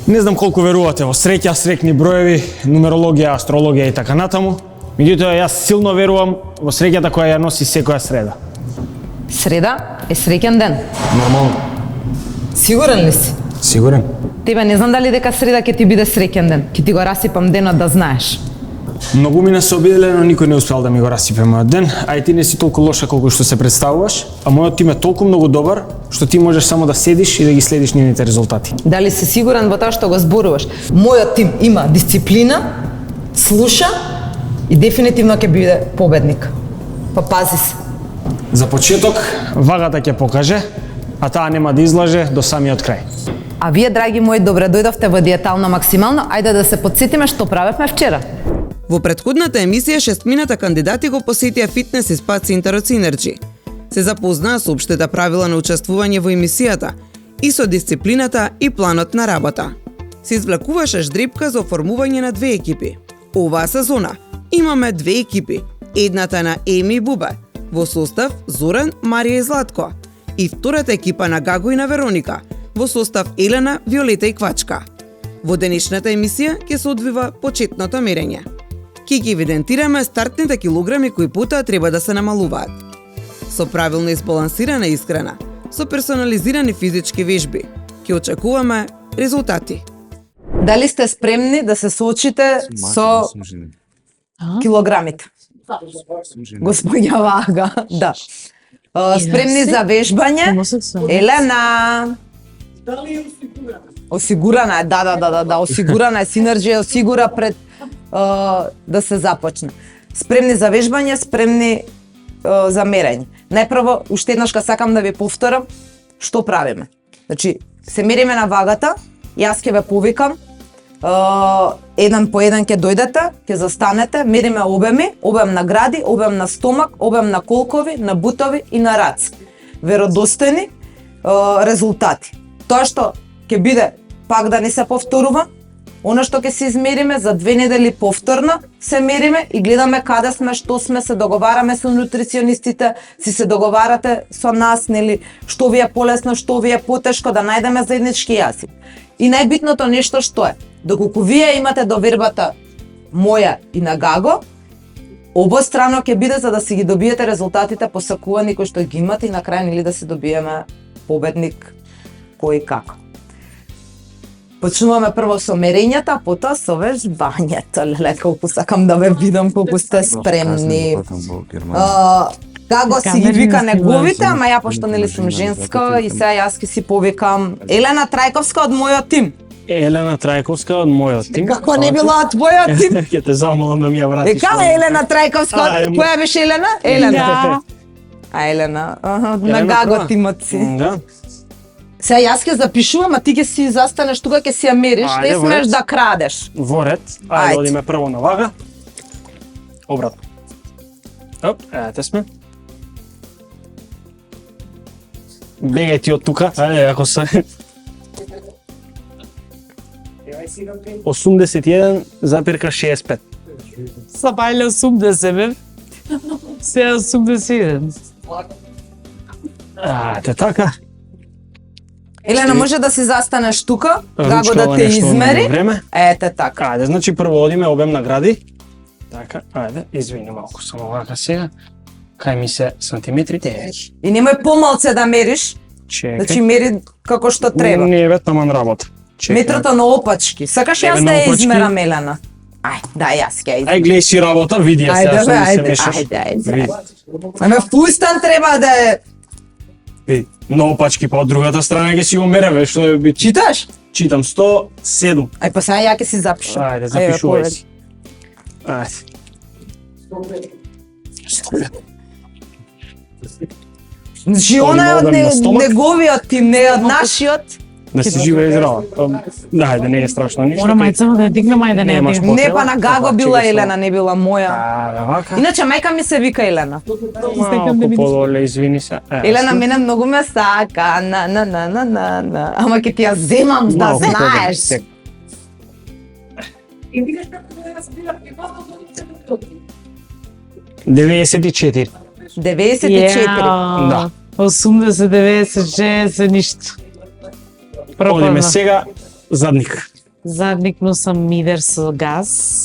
Не знам колку верувате во среќа, срекни броеви, нумерологија, астрологија и така натаму. Меѓутоа, јас силно верувам во среќата која ја носи секоја среда. Среда е среќен ден. Нормално. Сигурен ли си? Сигурен. Тебе не знам дали дека среда ќе ти биде среќен ден. Ќе ти го расипам денот да знаеш. Многу мина се обиделе, но никој не успеал да ми го расипе мојот ден, а и ти не си толку лоша колку што се представуваш, а мојот тим е толку многу добар, што ти можеш само да седиш и да ги следиш нивните резултати. Дали си сигурен во тоа што го зборуваш? Мојот тим има дисциплина, слуша и дефинитивно ќе биде победник. Па пази се. За почеток, вагата ќе покаже, а таа нема да излаже до самиот крај. А вие, драги мои, добре дојдовте во Диетално максимално. Ајде да се потсетиме што правевме вчера. Во претходната емисија шестмината кандидати го посетија фитнес и спа центарот Синерџи. Се запознаа со општите правила на учествување во емисијата и со дисциплината и планот на работа. Се извлекуваше ждрипка за оформување на две екипи. Оваа сезона имаме две екипи. Едната на Еми и Бубе, во состав Зоран, Марија и Златко, и втората екипа на Гаго и на Вероника, во состав Елена, Виолета и Квачка. Во денешната емисија ќе се одвива почетното мерење. Ќе ги евидентираме стартните килограми кои потоа треба да се намалуваат. Со правилно избалансирана исхрана, со персонализирани физички вежби, ќе очекуваме резултати. Дали сте спремни да се соочите со килограмите? Господја Вага, да. Спремни за вежбање? Елена! Осигурана е, да, осигурана е, Синерџи е осигура пред да се започне. Спремни за вежбање, спремни за мерење. Најпрво, уште еднаш сакам да ви повторам што правиме. Значи, се мериме на вагата, јас ќе ве повикам, еден по еден ќе дојдете, ќе застанете, мериме обеми, обем на гради, обем на стомак, обем на колкови, на бутови и на раци. Веродостојни резултати. Тоа што ќе биде пак да не се повторува, она што ќе се измериме за 2 недели повторно, се мериме и гледаме каде сме, што сме, се договараме со нутриционистите, си се договарате со нас, нели, што ви е полесно, што ви е потешко, да најдеме заеднички јазик. И најбитното нешто што е, доколку вие имате довербата моја и на Гаго, обострано ќе биде за да си ги добиете резултатите посакувани кои што ги имате и на крај нели да се добиеме победник кој и како. Почнуваме прво со мерењата, потоа со вежбањето. Леле, колку сакам да ве видам, колку сте спремни. Гаго си ги вика неговите, ама ја пошто нели сум женска и сега јас ќе си повикам Елена Трајковска од мојот тим. Елена Трајковска од мојот тим. Како не била од твојот тим? Ќе те замолам да ми ја вратиш. Кај Елена Трајковска? Која беше Елена? Елена. А Елена, на Гаго тимот си. Да. Сега јас ќе запишувам, а ти ќе си застанеш тука, ќе си ја мериш, не смееш да крадеш. Во ред. Ајде одиме прво на вага. Обратно. Оп, ете сме. Бегај ти од тука, ајде, ако се... 81,65. Са бајле 80, бе. Сега 81. Ете така. Елена, може да си застанеш тука, Гаго да те измери. Ете така. Ајде, значи прво одиме обем на гради. Така, ајде, извини малку, само вака сега. Кај ми се сантиметрите? И немој помалце да мериш. Чекај. Значи мери како што треба. Не е таман работа. Метрото на опачки. Сакаш јас да ја измерам, Елена? Ајде, да, јас ќе ја измерам. Ај, гледај си работа, види ја сега што ми се мешаш. Ајде. Аме фустан треба да е... Види, на опачки, па од другата страна ќе си го мереме, што е бит. Читаш? Читам 107. Ај, па сега ја ќе си запишам. Ајде, запишувај си. Ајде. Значи, она е од неговиот тим, не е од нашиот. Да си жива и здрава. Да, ајде, не е страшно ништо. Мора мајцама да ја дигнем, ајде не ја дигнем. Не, па на Гаго била Елена, не била моја. Вака. Иначе мајка ми се вика Елена. Малку подоле, извини се. Елена мене многу ме сака, на. Ама ќе ти ја земам, да знаеш. 94. 94. Да. 80, 90, 60, ништо. Одиме сега задник. Задник носам мидер со газ.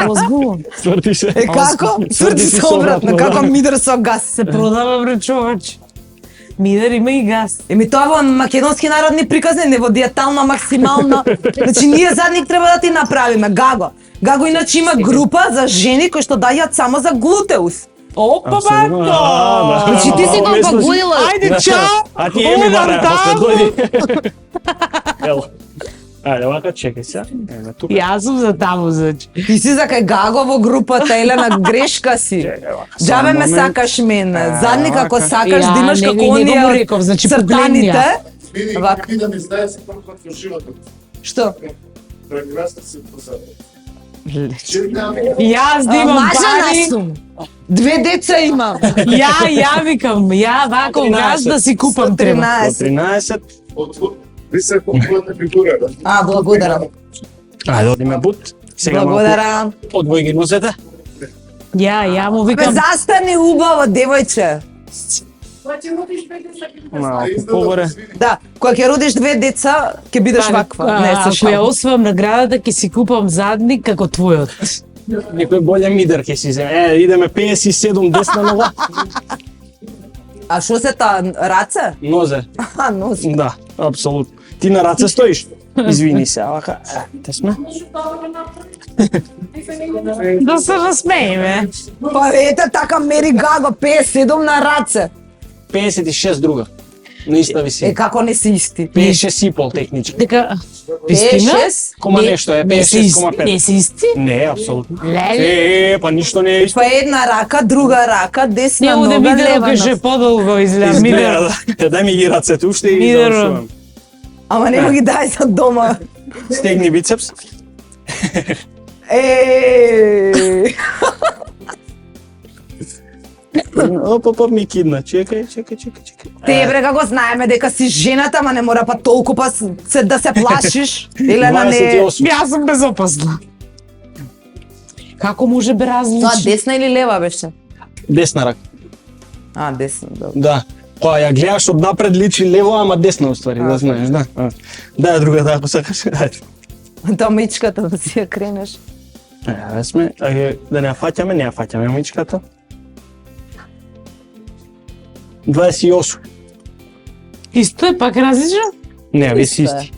Озбилно. Сврти се. Како? Сврти Сврти се се обратно, како мидер со газ. Се продава врачувач. Мидер има и газ. Еми тоа во македонски народни приказни не во диетална максимална. Значи ние задник треба да ти направиме Гаго. Гаго иначе има група за жени кои што дајат само за глутеус. Опа, Апсолутно. бато! А, да. Значи ти си го Мислиш- пагуила. Ајде, чао! А ти еми Одам бара, таму. после дојди. Ело. Ајде, вака чекај се. Еме тука. Јас сум за таму, значи. Ти си за кај Гаго во групата, Елена, грешка си. Джабе ме сакаш мене. Задник ако сакаш да имаш како него му оние реков, значи цртаните. Вака. Види да ми знае се прв пат во животот. Што? Прекрасно се посадил. Јас да имам Мажена пари, сум. 2 деца имам. ја викам, ја вако газ да си купам треба. 13. 13. Ви се комплетна фигура. А, благодарам. Ајде, одиме бут. Сега малку Благодарам. одвој ги носете. Ја му Бе, викам, застани убаво, девојче. Малку погоре. Да, кога ќе родиш 2 деца, ќе бидеш ваква. Не, ако се ја шалам. освојам наградата, ќе си купам задник како твојот. Некој боле мидер ќе си земе. Идеме 57 десна нога. А што се та раце? Нозе. А, нос. Да, апсолутно. Ти на раце стоиш? Извини се, вака. Те сме? Да се насмееме. Па ете така мери Гаго, 57 на раце. 56 друга. На иста висина. Како не си исти? 56 и пол технички. Дека, вистина? 56? Кома нешто е, Не се 56,5. се исти? Не, апсолутно. Леле. Па ништо не е исто. Па една рака, друга рака, десна Нему да нога, мидерот лева беше нога. подолго изгледа. Мидер. Да, дај ми ги рацете уште и Мидер. завршувам. Ама нема ги дај за дома. Стегни бицепс. Оп, ми кидна. Чекај. Те бре како знаеме дека си жената, ама не мора па толку па се да се плашиш. Елена не. 28. Јас сум безопасна. Како може бе Тоа различи? десна или лева беше? Десна рака. А, десна, добро. Да. Па ја гледаш од напред личи лево, ама десно уствари, да знаеш, да. Да, другата ако сакаш. Ајде. Тоа мичката да си ја кренеш. Сме, да не ја фаќаме, не ја фаќаме мичката. 28. Исто е пак различно? Не, ви си Исто е. исти.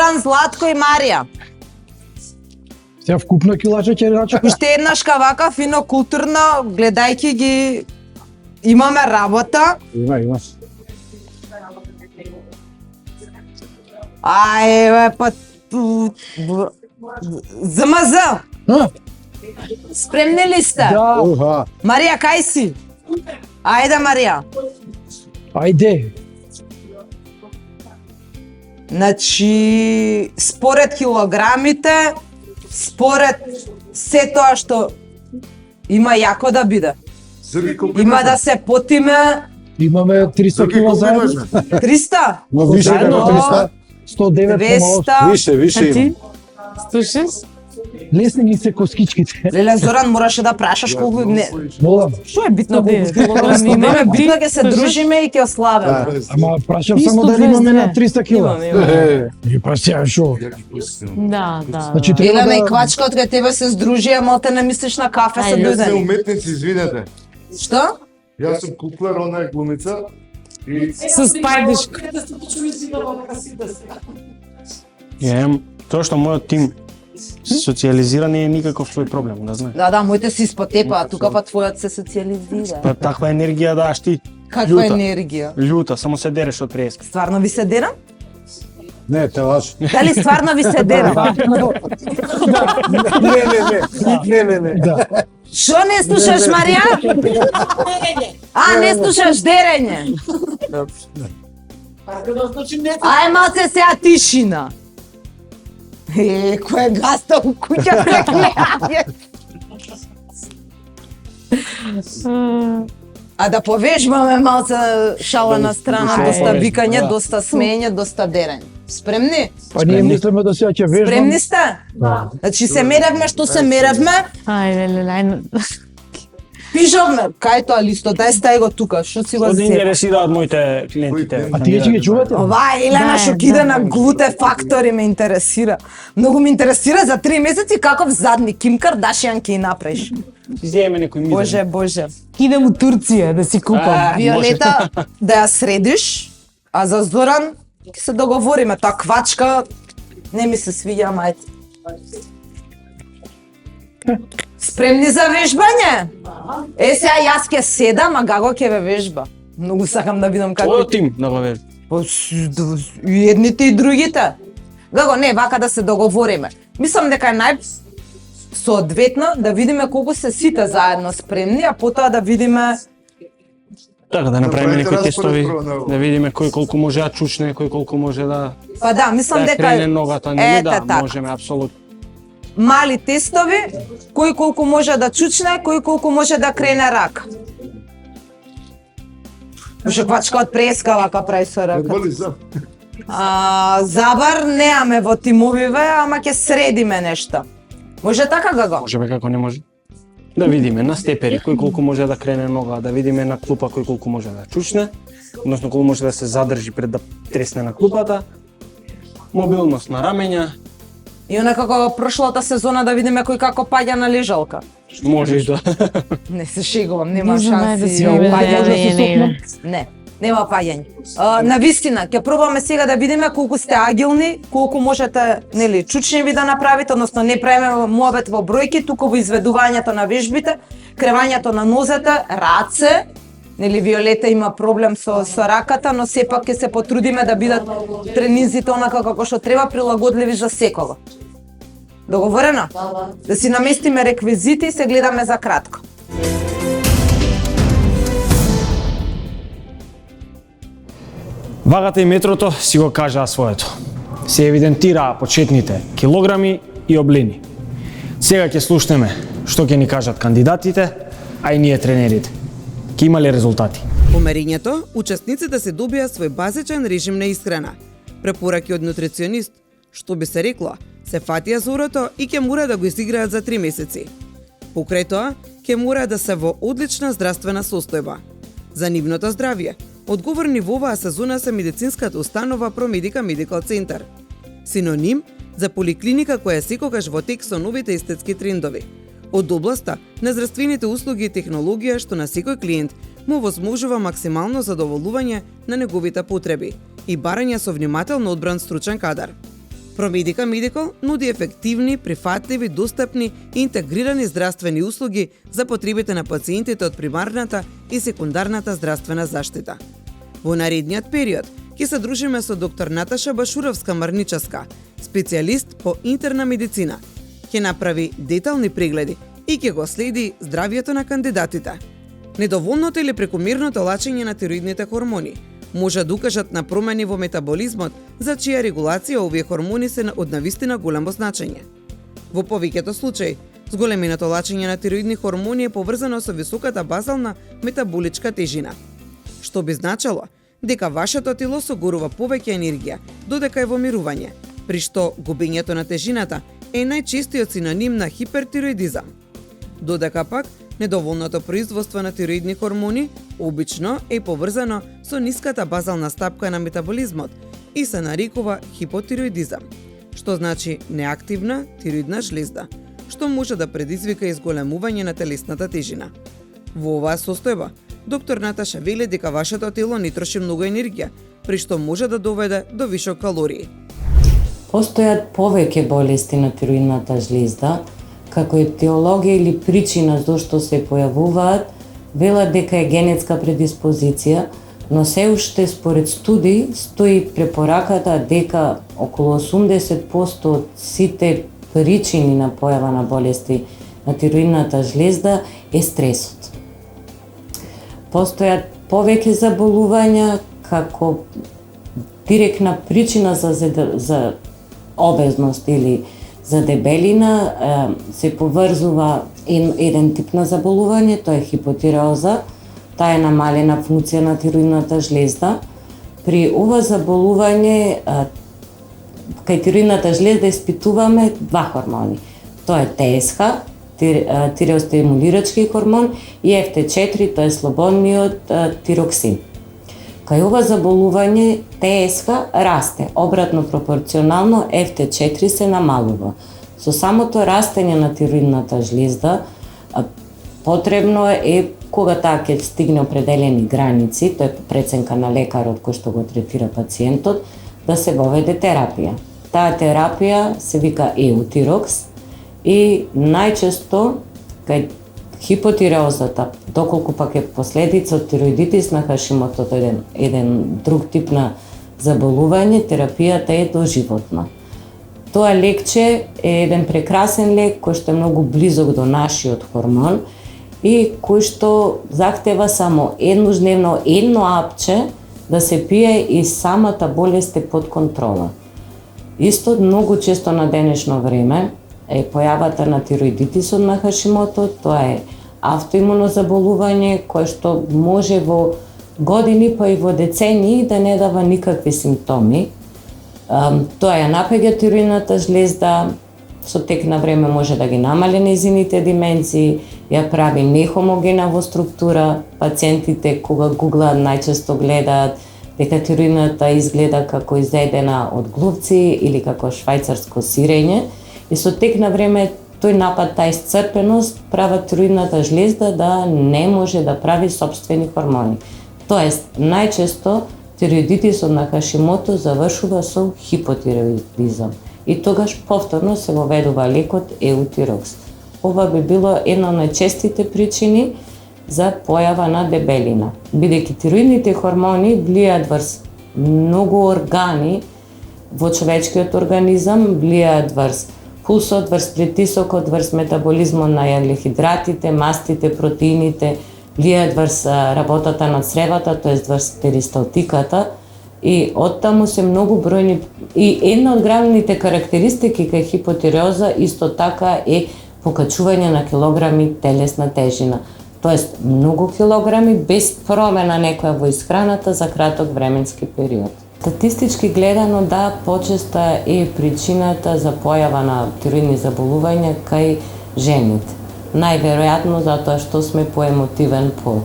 Зоран, Златко и Марија. Сега вкупно килаче ќе рача. Уште еднашка вака фино културно, гледајќи ги имаме работа. Има. Ајде, па... ЗМЗ, спремни ли сте? Да. Марија, кај си? Ајде, Марија. Ајде. Значи, според килограмите, според се тоа што има јако да биде. Зрги колку Има да се потиме Имаме 300 кила заедно. 300, Но више Заедно како 300. 109,8. 200. Више А ти? има. 106? Лесни ги се коскичките. Леле, Зоран, мораше да прашаш колку... Не, Молам. што е битно колку Не, килограми имаме? не, Битно ќе се 106. дружиме и ќе ославиме. Ама прашам Исто само дали имаме на 200. 300 кила. Имаме. И па сега шо? Да. Значи треба Елена и да Квачка, од кај тебе се здружи, ама те не мислиш на кафе се Ајде. Јас сме дојдени. уметници, извинете. Што? Јас сум куклар, она е глумица. И Со спајдишко. Тоа што мојот тим социализира не е никаков твој проблем, да знаеш. Да, моите се испод тепа, а тука па твојот се социализира. Па таква енергија даш ти. Каква Љута. енергија? Љута, само се дереш од преска. Стварно ви се дерам? не, те лажи. Дали стварно ви се дерам? Не. да. Шо не слушаш, Марија? А, не слушаш дерење. Ај малце сега тишина. Кој е гаста у куќа пред неа? А да повежбаме малце шала на страна, Ајде. доста викање, Да. доста смење, доста дерење. Спремни? Па ние мислиме да сега ќе вежбам. Спремни сте? Значи се меревме што се меревме, Ајде, леле, пижовме. Кај тоа листо, дај стај го тука, што си го Што да зема? интересираат моите клиентите? А тие ќе ги чувате? Ова Елена Да, што да, киде на да. глуте фактори ме интересира. Многу ме интересира за 3 месеци каков задник Ким Кардашијан ќе направиш. Иземе некој мидер. Боже. идем у Турција да си купам. Виолета да ја средиш, а за Зоран ќе се договориме, таа квачка не ми се свиѓа, мајте. Спремни за вежбање? Сега јас ќе седам, а Гаго ќе ве вежба. Многу сакам да видам како. Твојот тим да бавеш. Па, и едните и другите. Гаго, не, вака да се договориме. Мислам дека е соодветно да видиме колку се сите заедно спремни, а потоа да видиме Така да направиме Направите некои распоред тестови, прво на- да видиме кој колку може да чучне, кој колку може да па да, мислам дека крене ногата, нели ете да, така. можеме апсолутно. Мали тестови, кој колку може да чучне, кој колку може да крене рака. Уште квачка од преска вака прави со рака. Боли за. Забар неаме во тимовиве, ама ќе средиме нешто. Може така, Гаго? Можеме како не може. Да видиме на степери кој колку може да крене нога, да видиме на клупа кој колку може да чучне, односно колку може да се задржи пред да тресне на клупата. Мобилност на рамења, И онака како прошлата сезона да видиме кој како паѓа на лежалка. може и да. Не се шегувам, нема Не знам да шанси. си да видиме, паѓање. не. Нема паѓање. На вистина, ќе пробаме сега да видиме колку сте агилни, колку можете, нели, чучневи да направите, односно не правиме муабет во бројки, туку во изведувањето на вежбите, кревањето на нозете, раце. Нели Виолета има проблем со раката, но сепак ќе се потрудиме да бидат тренизите онака како што треба, прилагодливи за секого. Договорено? Да си наместиме реквизити и се гледаме за кратко. Вагата и метрото си го кажаа своето. Се евидентираа почетните килограми и облини. Сега ќе слушнеме што ќе ни кажат кандидатите, а и ние тренерите. Ќе има ли резултати? По мерењето, учесниците се добија свој базичен режим на исхрана. Препораки од нутриционист, што би се рекло, се фатија за урото и ќе мора да го изиграат за 3 месеци. Покрај тоа, ќе мора да се во одлична здравствена состојба. За нивното здравје, одговорни во оваа сезона се медицинската установа Промедика Медикал Центар. Синоним за поликлиника која секогаш во тек со новите естетски трендови. Од областа на здравствените услуги и технологија што на секој клиент му возможува максимално задоволување на неговите потреби и барање со внимателно одбран стручен кадар. Промедика Медикал нуди ефективни, прифатливи, достапни и интегрирани здравствени услуги за потребите на пациентите од примарната и секундарната здравствена заштита. Во наредниот период ќе се дружиме со доктор Наташа Башуровска-Марничевска, специјалист по интерна медицина. Ќе направи детални прегледи и ќе го следи здравјето на кандидатите. Недоволното или прекомерното лачење на тироидните хормони може да укажат на промени во метаболизмот, за чија регулација овие хормони се од навистина големо значење. Во повеќето случаи, зголеменото лачење на тироидни хормони е поврзано со високата базална метаболичка тежина, што би значало дека вашето тело согорува повеќе енергија, додека е во мирување, при што губењето на тежината е најчестиот синоним на хипертироидизам. Додека пак, недоволното производство на тироидни хормони обично е поврзано со ниската базална стапка на метаболизмот и се нарекува хипотироидизам, што значи неактивна тироидна жлезда, што може да предизвика изголемување на телесната тежина. Во оваа состојба, доктор Наташа вели дека вашето тело не троши многу енергија, при што може да доведе до вишок калории. Постојат повеќе болести на тироидната жлезда, како етиологија или причина зошто се појавуваат, велат дека е генетска предиспозиција, но се уште според студии стои препораката дека околу 80% од сите причини на појава на болести на тироидната жлезда е стресот. Постојат повеќе заболувања како директна причина за обезност или за дебелина се поврзува еден тип на заболување, тоа е хипотиреоза, таа е намалена функција на тироидната жлезда. При ова заболување кај тироидната жлезда испитуваме два хормони. Тоа е ТСХ, тиреостимулирачки хормон, и FT4, тоа е слободниот тироксин. Кај ова заболување ТСХ расте, обратно пропорционално FT4 се намалува. Со самото растење на тироидната жлезда потребно е кога таа ќе стигне определени граници, тоа е преценка на лекарот кој што го третира пациентот, да се воведе терапија. Таа терапија се вика еутирокс и најчесто кај хипотиреозата, доколку пак е последица од тироидитис на Хашимото, еден друг тип на заболување, терапијата е доживотна. Тоа лекче е еден прекрасен лек кој што е многу близок до нашиот хормон и кој што захтева само еднодневно едно апче да се пие и самата болест е под контрола. Исто многу често на денешно време е појавата на тироидитисот на Хашимото, тоа е автоимуно заболување кое што може во години па и во децении да не дава никакви симптоми. Тоа ја напеѓа тироидната жлезда, со тек на време може да ги намали нејзините димензии, ја прави нехомогена во структура. Пациентите кога гуглаат најчесто гледаат дека тироидната изгледа како изедена од глувци или како швајцарско сирење и со тек на време тој напад, таа исцрпеност права тироидната жлезда да не може да прави сопствени хормони. Тоест, најчесто тироидитисот на Хашимото завршува со хипотироидизам и тогаш повторно се воведува лекот еутирокс. Ова би било една од најчестите причини за појава на дебелина. Бидејќи тироидните хормони влијаат врз многу органи во човечкиот организам, влијаат врз пулсот, врз притисокот, врз метаболизмот на јаглехидратите, мастите, протеините, влијаат врз работата на цревата, тоест врз перисталтиката и оттаму се многу бројни. И една од главните карактеристики кај хипотиреоза исто така е покачување на килограми телесна тежина. Тоест многу килограми без промена некоја во исхраната за краток временски период. Статистички гледано, да, почеста е причината за појава на тироидни заболувања кај жените. Најверојатно затоа што сме поемотивен пол.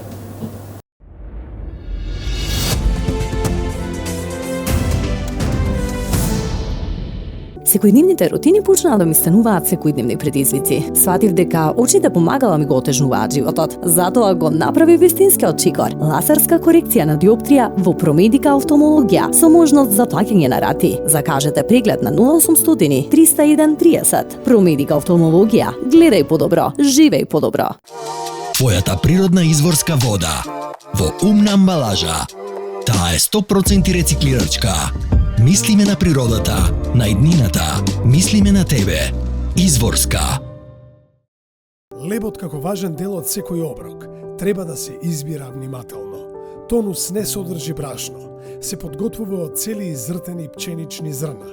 Секојдневните рутини почнаа да ми стануваат секојдневни предизвици. Сватив дека очите помагала ми го отежнуваат животот. Затоа го направи вистинскиот чикор – лазерска корекција на диоптрија во Промедика офталмологија со можност за плаќање на рати. Закажете преглед на 0800 301 30. Промедика офталмологија. Гледај подобро, живеј подобро. Твојата природна изворска вода во умна амбалажа. Таа е 100% рециклирачка. Мислиме на природата, на иднината, мислиме на тебе. Изворска. Лебот како важен дел од секој оброк треба да се избира внимателно. Тонус не содржи брашно. Се подготвува од цели изртени пченични зрна,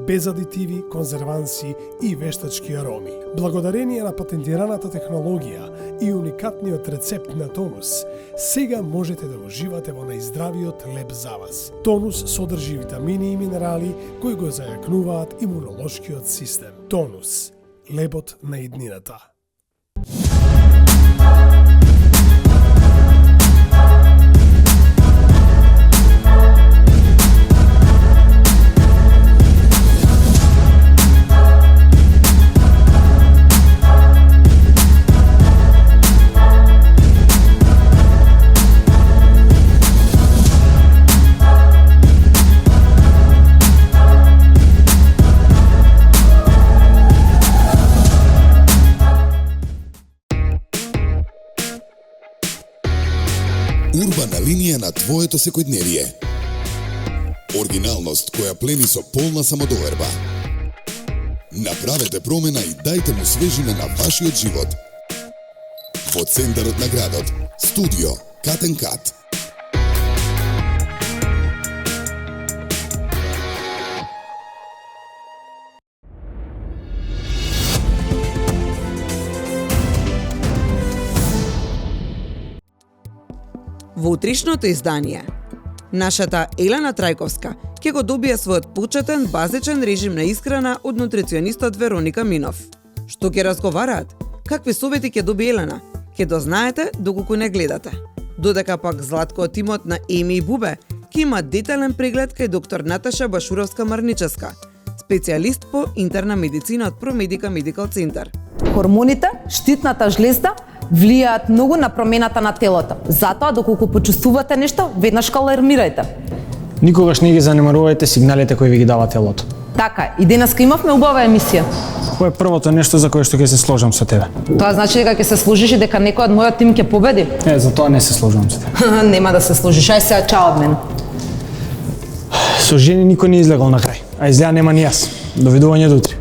без адитиви, конзерванси и вештачки ароми. Благодарение на патентираната технологија и уникатниот рецепт на Тонус, сега можете да уживате во најздравиот леб за вас. Тонус содржи витамини и минерали кои го зајакнуваат имунолошкиот систем. Тонус. Лебот на иднината. Урбана линија на твоето секојдневие. Оригиналност која плени со полна самодоверба. Направете промена и дајте му свежина на вашиот живот. Во центарот на градот, студио Cut and Cut. Во утришното издание, нашата Елена Трајковска ќе го добие својот почетен базичен режим на исхрана од нутриционистот Вероника Минов. Што ќе разговараат? Какви совети ќе добие Елена? Ќе дознаете доколку не гледате. Додека пак Златко од тимот на Еми и Бубе ќе има детален преглед кај доктор Наташа Башуровска-Марничевска, специјалист по интерна медицина од Промедика Медикал Центар. Хормоните, штитната жлезда, влијаат многу на промената на телото. Затоа, доколку почувствувате нешто, веднаш алармирајте. Никогаш не ги занемарувајте сигналите кои ви ги дава телото. Така, и денеска имавме убава емисија. Кој е првото нешто за кое што ќе се сложам со тебе? Тоа значи дека ќе се сложиш и дека некој од мојот тим ќе победи? За тоа не се сложам со тебе. Нема да се сложиш, ај сега чао од мене. Со жени никој не излегол на крај, а изгледа нема ни јас. Довидување до утре.